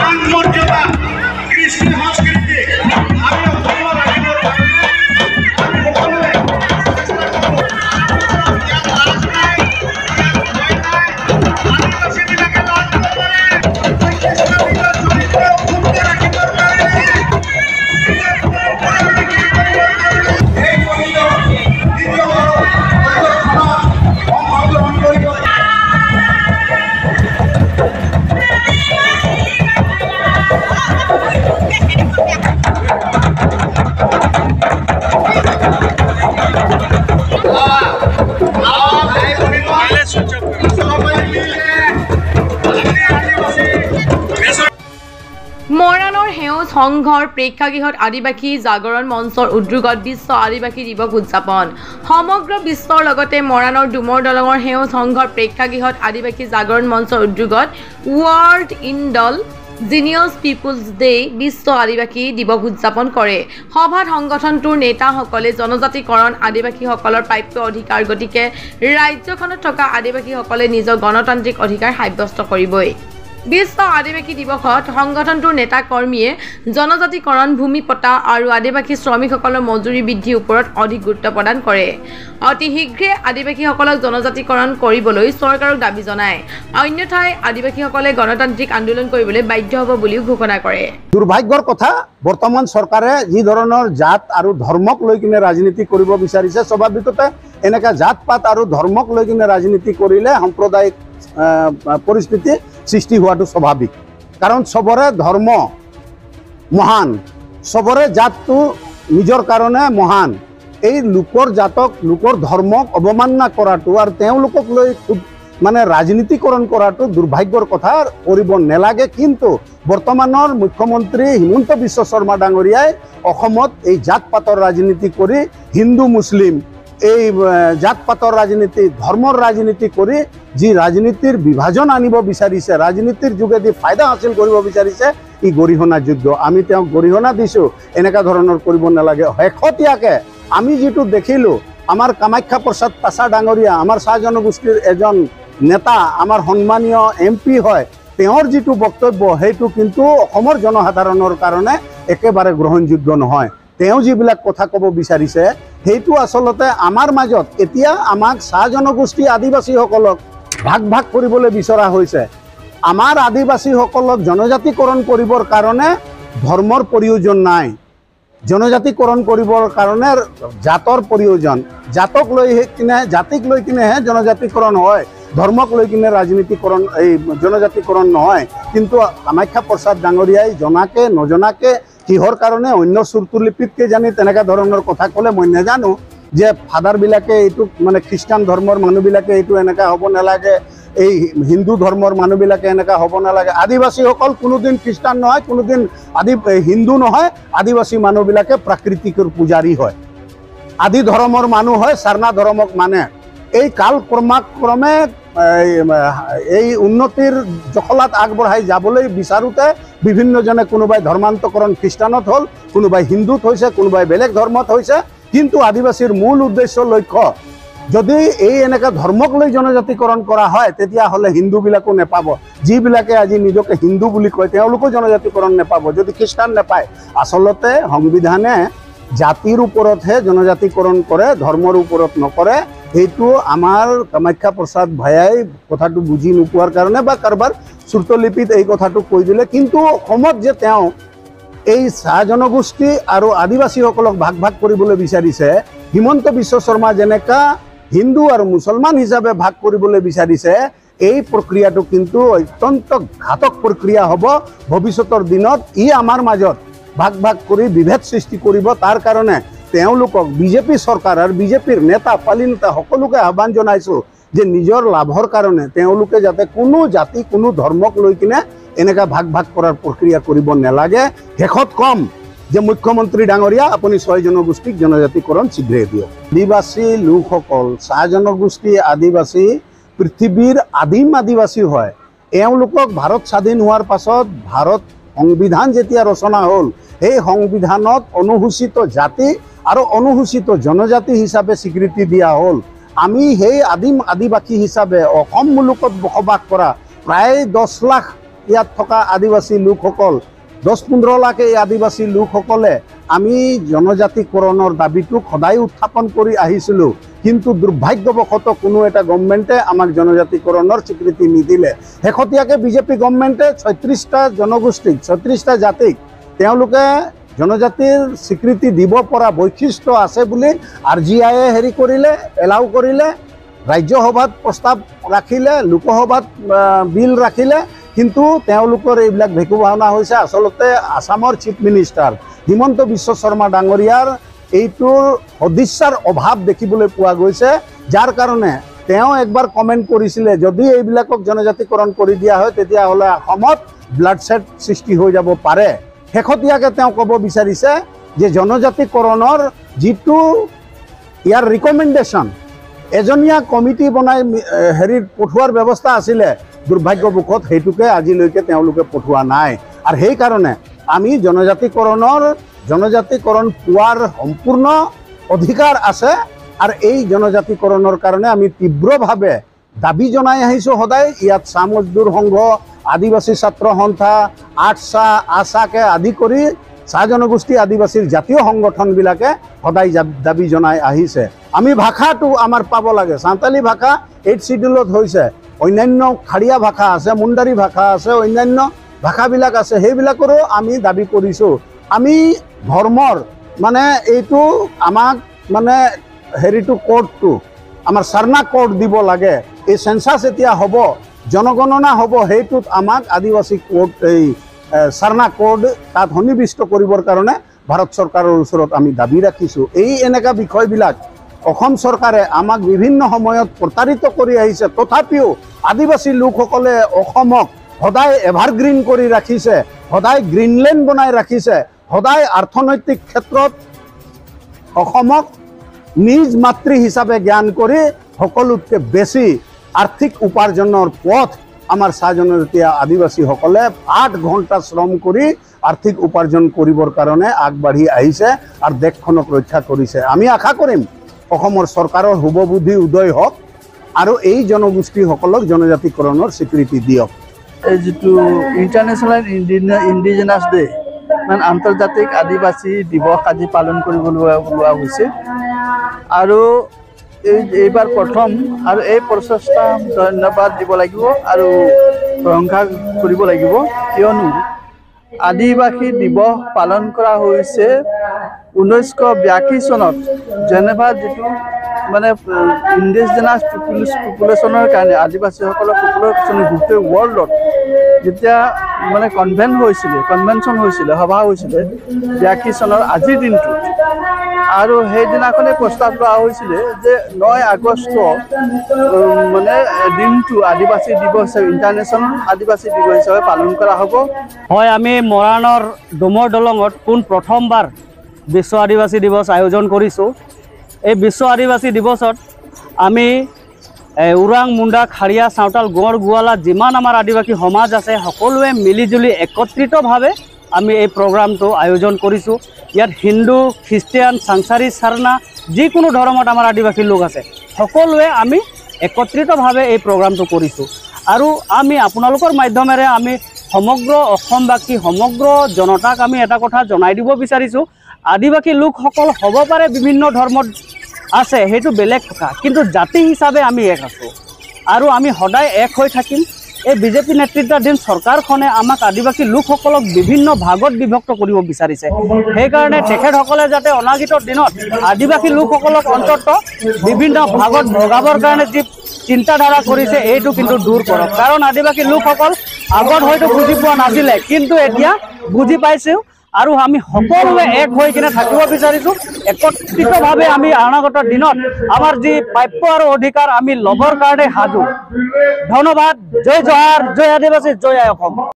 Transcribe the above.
মান মৰ্যাদা কৃষ্টি সংস্কৃতি আমি অসমৰ ৰাইজৰ আমি সকলোৱে আদিবাসীবিলাকে লাজ নকৰে মৰাণৰ সেউজ সংঘৰ প্ৰেক্ষাগৃহত আদিবাসী জাগৰণ মঞ্চৰ উদ্যোগত বিশ্ব আদিবাসী দিৱস উদযাপন। সমগ্ৰ বিশ্বৰ লগতে মৰাণৰ ডুমৰ দলঙৰ সেউজ সংঘৰ প্ৰেক্ষাগৃহত আদিবাসী জাগৰণ মঞ্চৰ উদ্যোগত ৱৰ্ল্ড ইণ্ডিজিনিয়াছ পিপুলছ ডে বিশ্ব আদিবাসী দিৱস উদযাপন কৰে। সভাত সংগঠনটোৰ নেতাসকলে জনজাতিকৰণ আদিবাসীসকলৰ প্ৰাপ্য অধিকাৰ, গতিকে ৰাজ্যখনত থকা আদিবাসীসকলে নিজৰ গণতান্ত্ৰিক অধিকাৰ সাব্যস্ত কৰিবই। বিশ্ব আদিবাসী দিৱসত সংগঠনটোৰ নেতা কৰ্মীয়ে জনজাতিকৰণ, ভূমি পটা আৰু আদিবাসী শ্ৰমিকসকলৰ মজুৰি বৃদ্ধিৰ ওপৰত অধিক গুৰুত্ব প্ৰদান কৰে। অতি শীঘ্ৰে আদিবাসীসকলক জনজাতিকৰণ কৰিবলৈ চৰকাৰক দাবী জনায়। অন্যথাই আদিবাসীসকলে গণতান্ত্ৰিক আন্দোলন কৰিবলৈ বাধ্য হ'ব বুলিও ঘোষণা কৰে। দুৰ্ভাগ্যৰ কথা, বৰ্তমান চৰকাৰে যি ধৰণৰ জাত আৰু ধৰ্মক লৈ কিনে ৰাজনীতি কৰিব বিচাৰিছে, স্বাভাৱিকতে এনেকুৱা জাত পাত আৰু ধৰ্মক লৈ কিনে ৰাজনীতি কৰিলে সাম্প্ৰদায়িক পৰিস্থিতি সৃষ্টি হোৱাটো স্বাভাৱিক। কাৰণ চবৰে ধৰ্ম মহান, চবৰে জাতটো নিজৰ কাৰণে মহান। এই লোকৰ জাতক, লোকৰ ধৰ্মক অৱমাননা কৰাটো আৰু তেওঁলোকক লৈ মানে ৰাজনীতিকৰণ কৰাটো দুৰ্ভাগ্যৰ কথা, কৰিব নালাগে। কিন্তু বৰ্তমানৰ মুখ্যমন্ত্ৰী হিমন্ত বিশ্ব শৰ্মা ডাঙৰীয়াই অসমত এই জাত পাতৰ ৰাজনীতি কৰি হিন্দু মুছলিম এই জাত পাতৰ ৰাজনীতি, ধৰ্মৰ ৰাজনীতি কৰি যি ৰাজনীতিৰ বিভাজন আনিব বিচাৰিছে, ৰাজনীতিৰ যোগেদি ফায়দা হাসিল কৰিব বিচাৰিছে, ই গৰিহণাযোগ্য। আমি তেওঁক গৰিহণা দিছোঁ, এনেকুৱা ধৰণৰ কৰিব নালাগে। শেহতীয়াকৈ আমি যিটো দেখিলোঁ, আমাৰ কামাখ্যা প্ৰসাদ তাছা ডাঙৰীয়া, আমাৰ চাহ জনগোষ্ঠীৰ এজন নেতা, আমাৰ সন্মানীয় MP হয়, তেওঁৰ যিটো বক্তব্য সেইটো কিন্তু অসমৰ জনসাধাৰণৰ কাৰণে একেবাৰে গ্ৰহণযোগ্য নহয়। তেওঁ যিবিলাক কথা ক'ব বিচাৰিছে সেইটো আচলতে আমাৰ মাজত এতিয়া আমাক চাহ জনগোষ্ঠী আদিবাসীসকলক ভাগ ভাগ কৰিবলৈ বিচৰা হৈছে। আমাৰ আদিবাসীসকলক জনজাতিকৰণ কৰিবৰ কাৰণে ধৰ্মৰ প্ৰয়োজন নাই, জনজাতিকৰণ কৰিবৰ কাৰণে জাতৰ প্ৰয়োজন। জাতক লৈ কিনে, জাতিক লৈ কিনেহে জনজাতিকৰণ হয়, ধৰ্মক লৈ কিনে ৰাজনীতিকৰণ এই জনজাতিকৰণ নহয়। কিন্তু কামাখ্যা প্ৰসাদ ডাঙৰীয়াই জনাকে নজনাকে কিহৰ কাৰণে অন্য চুৰতুলিপিতকে জানি তেনেকুৱা ধৰণৰ কথা ক'লে মই নাজানো, যে ফাদাৰবিলাকে এইটো মানে খ্ৰীষ্টান ধৰ্মৰ মানুহবিলাকে এইটো এনেকুৱা হ'ব নালাগে, এই হিন্দু ধৰ্মৰ মানুহবিলাকে এনেকুৱা হ'ব নালাগে। আদিবাসীসকল কোনোদিন খ্ৰীষ্টান নহয়, কোনোদিন হিন্দু নহয়। আদিবাসী মানুহবিলাকে প্ৰাকৃতিকৰ পূজাৰী হয়, আদি ধৰ্মৰ মানুহ হয়, সাৰনা ধৰ্মক মানে। এই কাল ক্ৰমাক্ৰমে এই উন্নতিৰ জখলাত আগবঢ়াই যাবলৈ বিচাৰোঁতে বিভিন্নজনে কোনোবাই ধৰ্মান্তকৰণ খ্ৰীষ্টানত হ'ল, কোনোবাই হিন্দুত হৈছে, কোনোবাই বেলেগ ধৰ্মত হৈছে। কিন্তু আদিবাসীৰ মূল উদ্দেশ্য লক্ষ্য যদি এই এনেকুৱা ধৰ্মক লৈ জনজাতিকৰণ কৰা হয়, তেতিয়াহ'লে হিন্দুবিলাকো নেপাব। যিবিলাকে আজি নিজকে হিন্দু বুলি কয় তেওঁলোকো জনজাতিকৰণ নেপাব, যদি খ্ৰীষ্টান নেপায়। আচলতে সংবিধানে জাতিৰ ওপৰতহে জনজাতিকৰণ কৰে, ধৰ্মৰ ওপৰত নকৰে। এইটো আমাৰ কামাখ্যা প্ৰসাদ ভায়াই কথাটো বুজি নোপোৱাৰ কাৰণে বা কাৰোবাৰ শ্ৰুতলিপিত এই কথাটো কৈ দিলে। কিন্তু অসমত যে তেওঁ এই চাহ জনগোষ্ঠী আৰু আদিবাসীসকলক ভাগ ভাগ কৰিবলৈ বিচাৰিছে, হিমন্ত বিশ্ব শৰ্মা যেনেকা হিন্দু আৰু মুছলমান হিচাপে ভাগ কৰিবলৈ বিচাৰিছে, এই প্ৰক্ৰিয়াটো কিন্তু অত্যন্ত ঘাতক প্ৰক্ৰিয়া হ'ব। ভৱিষ্যতৰ দিনত ই আমাৰ মাজত ভাগ ভাগ কৰি বিভেদ সৃষ্টি কৰিব। তাৰ কাৰণে তেওঁলোকক বিজেপি চৰকাৰ আৰু বিজেপিৰ নেতা পালি নেতা সকলোকে আহ্বান জনাইছোঁ যে নিজৰ লাভৰ কাৰণে তেওঁলোকে যাতে কোনো জাতি, কোনো ধৰ্মক লৈ কিনে এনেকুৱা ভাগ ভাগ কৰাৰ প্ৰক্ৰিয়া কৰিব নালাগে। শেষত কম যে মুখ্যমন্ত্ৰী ডাঙৰীয়া, আপুনি 6 জনগোষ্ঠীক জনজাতিকৰণ শীঘ্ৰেই দিয়ক। আদিবাসী লোকসকল, চাহ জনগোষ্ঠী আদিবাসী পৃথিৱীৰ আদিম আদিবাসী হয়। এওঁলোকক ভাৰত স্বাধীন হোৱাৰ পাছত ভাৰত সংবিধান যেতিয়া ৰচনা হ'ল, সেই সংবিধানত অনুসূচিত জাতি আৰু অনুসূচিত জনজাতি হিচাপে স্বীকৃতি দিয়া হ'ল। আমি সেই আদিম আদিবাসী হিচাপে অসম মুলুকত বসবাস কৰা প্ৰায় 10 লাখ ইয়াত থকা আদিবাসী লোকসকল 10-15 লাখ এই আদিবাসী লোকসকলে আমি জনজাতিকৰণৰ দাবীটো সদায় উত্থাপন কৰি আহিছিলোঁ, কিন্তু দুৰ্ভাগ্যবশতঃ কোনো এটা গভৰ্ণমেণ্টে আমাক জনজাতিকৰণৰ স্বীকৃতি নিদিলে। শেহতীয়াকৈ বিজেপি গভৰ্ণমেণ্টে 36টা জনগোষ্ঠীক 36টা জাতিক তেওঁলোকে জনজাতিৰ স্বীকৃতি দিব পৰা বৈশিষ্ট্য আছে বুলি RGIয়ে হেৰি কৰিলে, এলাউ কৰিলে, ৰাজ্যসভাত প্ৰস্তাৱ ৰাখিলে, লোকসভাত বিল ৰাখিলে, কিন্তু তেওঁলোকৰ এইবিলাক ভেকু ভাওনা হৈছে। আচলতে আসামৰ চিফ মিনিষ্টাৰ হিমন্ত বিশ্ব শৰ্মা ডাঙৰীয়াৰ এইটোৰ সদিচ্ছাৰ অভাৱ দেখিবলৈ পোৱা গৈছে, যাৰ কাৰণে তেওঁ একবাৰ কমেণ্ট কৰিছিলে যদি এইবিলাকক জনজাতিকৰণ কৰি দিয়া হয় তেতিয়াহ'লে অসমত ব্লাডছেড সৃষ্টি হৈ যাব পাৰে। শেহতীয়াকৈ তেওঁ ক'ব বিচাৰিছে যে জনজাতিকৰণৰ যিটো ইয়াৰ ৰিকমেণ্ডেশ্যন এজনীয়া কমিটি বনাই হেৰিত পঠোৱাৰ ব্যৱস্থা আছিলে, দুৰ্ভাগ্যবশতঃ সেইটোকে আজিলৈকে তেওঁলোকে পঠোৱা নাই। আৰু সেইকাৰণে আমি জনজাতিকৰণ পোৱাৰ সম্পূৰ্ণ অধিকাৰ আছে। আৰু এই জনজাতিকৰণৰ কাৰণে আমি তীব্ৰভাৱে দাবী জনাই আহিছোঁ সদায়। ইয়াত চাহ মজদুৰ সংঘ, আদিবাসী ছাত্ৰ সন্থা, আছাকে আদি কৰি চাহ জনগোষ্ঠী আদিবাসীৰ জাতীয় সংগঠনবিলাকে সদায় দাবী জনাই আহিছে। আমি ভাষাটো আমাৰ পাব লাগে। সাঁওতালি ভাষা 8 শিডিউলত হৈছে, অন্যান্য খাৰিয়া ভাষা আছে, মুণ্ডাৰী ভাষা আছে, অন্যান্য ভাষাবিলাক আছে, সেইবিলাকৰো আমি দাবী কৰিছোঁ। আমি ধৰ্মৰ মানে এইটো আমাক মানে হেৰিটো কোডটো আমাৰ চাৰ্না কোড দিব লাগে। এই চেঞ্চাছ এতিয়া হ'ব, জনগণনা হ'ব, সেইটোত আমাক আদিবাসী কোড এই চাৰ্না কোড তাত সন্নিৱিষ্ট কৰিবৰ কাৰণে ভাৰত চৰকাৰৰ ওচৰত আমি দাবী ৰাখিছোঁ। এই এনেকুৱা বিষয়বিলাক অসম চৰকাৰে আমাক বিভিন্ন সময়ত প্ৰতাৰিত কৰি আহিছে, তথাপিও আদিবাসী লোকসকলে অসমক সদায় এভাৰগ্ৰীণ কৰি ৰাখিছে, সদায় গ্ৰীণলেণ্ড বনাই ৰাখিছে, সদায় অৰ্থনৈতিক ক্ষেত্ৰত অসমক নিজ মাতৃ হিচাপে জ্ঞান কৰি সকলোতকৈ বেছি আৰ্থিক উপাৰ্জনৰ পথ আমাৰ চাহ জনজাতীয় আদিবাসীসকলে 8 ঘণ্টা শ্ৰম কৰি আৰ্থিক উপাৰ্জন কৰিবৰ কাৰণে আগবাঢ়ি আহিছে আৰু দেশখনক ৰক্ষা কৰিছে। আমি আশা কৰিম অসমৰ চৰকাৰৰ শুভবুদ্ধি উদয় হওক আৰু এই জনগোষ্ঠীসকলক জনজাতিকৰণৰ স্বীকৃতি দিয়ক। এই যিটো ইণ্টাৰনেশ্যনেল ইণ্ডিজিনাছ ডে মানে আন্তৰ্জাতিক আদিবাসী দিৱস আজি পালন কৰিবলৈ লোৱা হৈছে আৰু এইবাৰ প্ৰথম আৰু এই প্ৰচেষ্টা ধন্যবাদ দিব লাগিব আৰু প্ৰশংসা কৰিব লাগিব, কিয়নো আদিবাসী দিৱস পালন কৰা হৈছে 1982 চনত জেনেভা যিটো মানে ইণ্ডিজিনাছ পপুলেশ্যনৰ কাৰণে আদিবাসীসকলৰ পপুলেশ্যন গোটেই ৱৰ্ল্ডত যেতিয়া মানে কনভেনশ্যন হৈছিলে, সভা হৈছিলে 82 চনৰ আজিৰ দিনটো। আৰু সেইদিনাখনে প্ৰস্তাৱ লোৱা হৈছিলে যে 9 আগষ্ট মানে দিনটো আদিবাসী দিৱস হিচাপে ইণ্টাৰনেশ্যনেল আদিবাসী দিৱস হিচাপে পালন কৰা হ'ব। হয়, আমি মৰাণৰ ডুমৰ দলঙত প্ৰথমবাৰ বিশ্ব আদিবাসী দিৱস আয়োজন কৰিছোঁ। এই বিশ্ব আদিবাসী দিৱসত আমি ওৰাং, মুণ্ডা, খাৰিয়া, চাওতাল, গঁড়, গোৱালা যিমান আমাৰ আদিবাসী সমাজ আছে সকলোৱে মিলিজুলি একত্ৰিতভাৱে আমি এই প্ৰগ্ৰামটো আয়োজন কৰিছোঁ। ইয়াত হিন্দু, খ্ৰীষ্টিয়ান, চাংচাৰী, চাৰ্না যিকোনো ধৰ্মত আমাৰ আদিবাসী লোক আছে, সকলোৱে আমি একত্ৰিতভাৱে এই প্ৰগ্ৰামটো কৰিছোঁ। আৰু আমি আপোনালোকৰ মাধ্যমেৰে আমি সমগ্ৰ অসমবাসী, সমগ্ৰ জনতাক আমি এটা কথা জনাই দিব বিচাৰিছোঁ, আদিবাসী লোকসকল হ'ব পাৰে বিভিন্ন ধৰ্মত আছে, সেইটো বেলেগ কথা, কিন্তু জাতি হিচাপে আমি এক আছোঁ আৰু আমি সদায় এক হৈ থাকিম। এই বিজেপি নেতৃত্বাধীন চৰকাৰখনে আমাক আদিবাসী লোকসকলক বিভিন্ন ভাগত বিভক্ত কৰিব বিচাৰিছে। সেইকাৰণে তেখেতসকলে যাতে অনাগত দিনত আদিবাসী লোকসকলক অন্ততঃ বিভিন্ন ভাগত ভগাবৰ কাৰণে যি চিন্তাধাৰা কৰিছে এইটো কিন্তু দূৰ কৰক। কাৰণ আদিবাসী লোকসকল আগত হয়তো বুজি পোৱা নাছিলে, কিন্তু এতিয়া বুজি পাইছোঁ আৰু আমি সকলোৱে এক হৈ কিনে থাকিব বিচাৰিছোঁ। একত্ৰিতভাৱে আমি অনাগত দিনত আমাৰ যি প্ৰাপ্য আৰু অধিকাৰ আমি ল'বৰ কাৰণে সাজু। ধন্যবাদ। জয় জোহাৰ, জয় আদিবাসী, জয় অসম।